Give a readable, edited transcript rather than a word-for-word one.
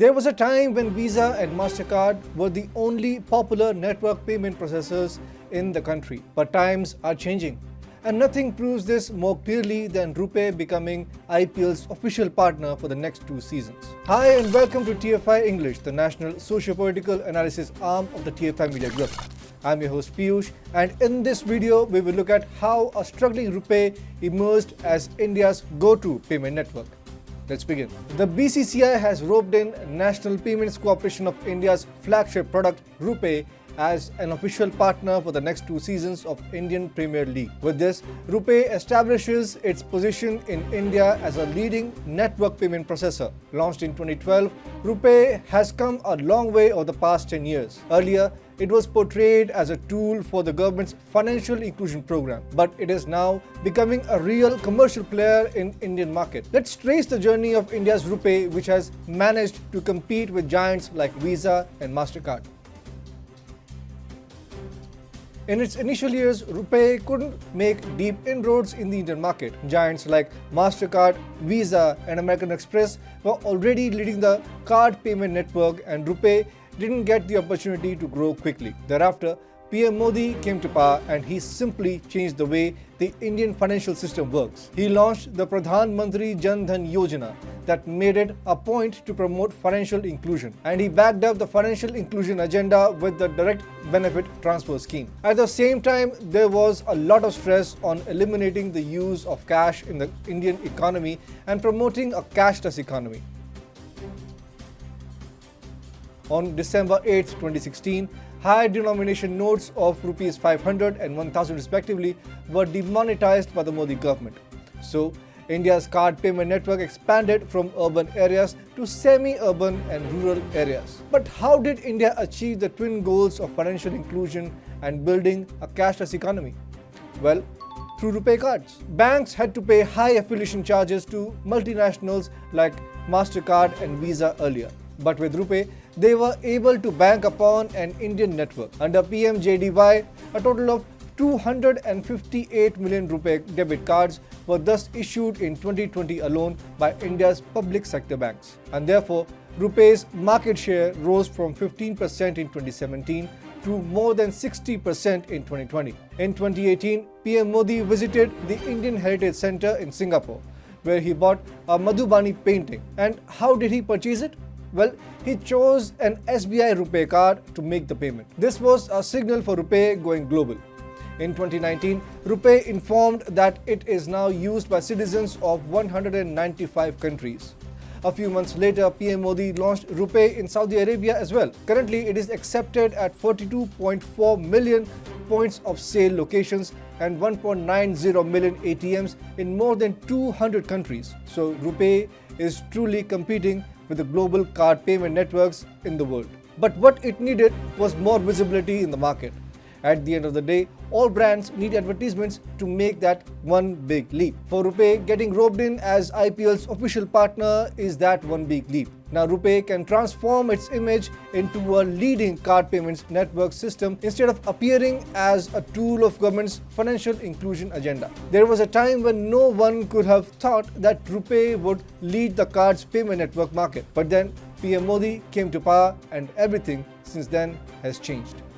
There was a time when Visa and MasterCard were the only popular network payment processors in the country. But times are changing. And nothing proves this more clearly than RuPay becoming IPL's official partner for the next 2 seasons. Hi and welcome to TFI English, the national socio-political analysis arm of the TFI Media Group. I'm your host Piyush, and in this video we will look at how a struggling RuPay emerged as India's go-to payment network. Let's begin. The BCCI has roped in National Payments Corporation of India's flagship product RuPay as an official partner for the next 2 seasons of Indian Premier League. With this, RuPay establishes its position in India as a leading network payment processor. Launched in 2012, RuPay has come a long way over the past 10 years. Earlier, it was portrayed as a tool for the government's financial inclusion program, but it is now becoming a real commercial player in Indian market. Let's trace the journey of India's RuPay, which has managed to compete with giants like Visa and MasterCard. In its initial years, RuPay couldn't make deep inroads in the Indian market. Giants like MasterCard, Visa and American Express were already leading the card payment network, and RuPay didn't get the opportunity to grow quickly. Thereafter, PM Modi came to power and he simply changed the way the Indian financial system works. He launched the Pradhan Mantri Jan Dhan Yojana that made it a point to promote financial inclusion, and he backed up the financial inclusion agenda with the direct benefit transfer scheme. At the same time, there was a lot of stress on eliminating the use of cash in the Indian economy and promoting a cashless economy. On December 8, 2016, high denomination notes of Rs 500 and 1000 respectively were demonetized by the Modi government. So, India's card payment network expanded from urban areas to semi-urban and rural areas. But how did India achieve the twin goals of financial inclusion and building a cashless economy? Well, through RuPay cards. Banks had to pay high affiliation charges to multinationals like MasterCard and Visa earlier. But with RuPay, they were able to bank upon an Indian network. Under PMJDY, a total of 258 million RuPay debit cards were thus issued in 2020 alone by India's public sector banks. And therefore, RuPay's market share rose from 15% in 2017 to more than 60% in 2020. In 2018, PM Modi visited the Indian Heritage Center in Singapore, where he bought a Madhubani painting. And how did he purchase it? Well, he chose an SBI RuPay card to make the payment. This was a signal for RuPay going global. In 2019, RuPay informed that it is now used by citizens of 195 countries. A few months later, PM Modi launched RuPay in Saudi Arabia as well. Currently, it is accepted at 42.4 million points of sale locations and 1.90 million ATMs in more than 200 countries. So, RuPay is truly competing with the global card payment networks in the world. But what it needed was more visibility in the market. At the end of the day, all brands need advertisements to make that one big leap. For RuPay, getting roped in as IPL's official partner is that one big leap. Now RuPay can transform its image into a leading card payments network system instead of appearing as a tool of government's financial inclusion agenda. There was a time when no one could have thought that RuPay would lead the cards payment network market. But then PM Modi came to power and everything since then has changed.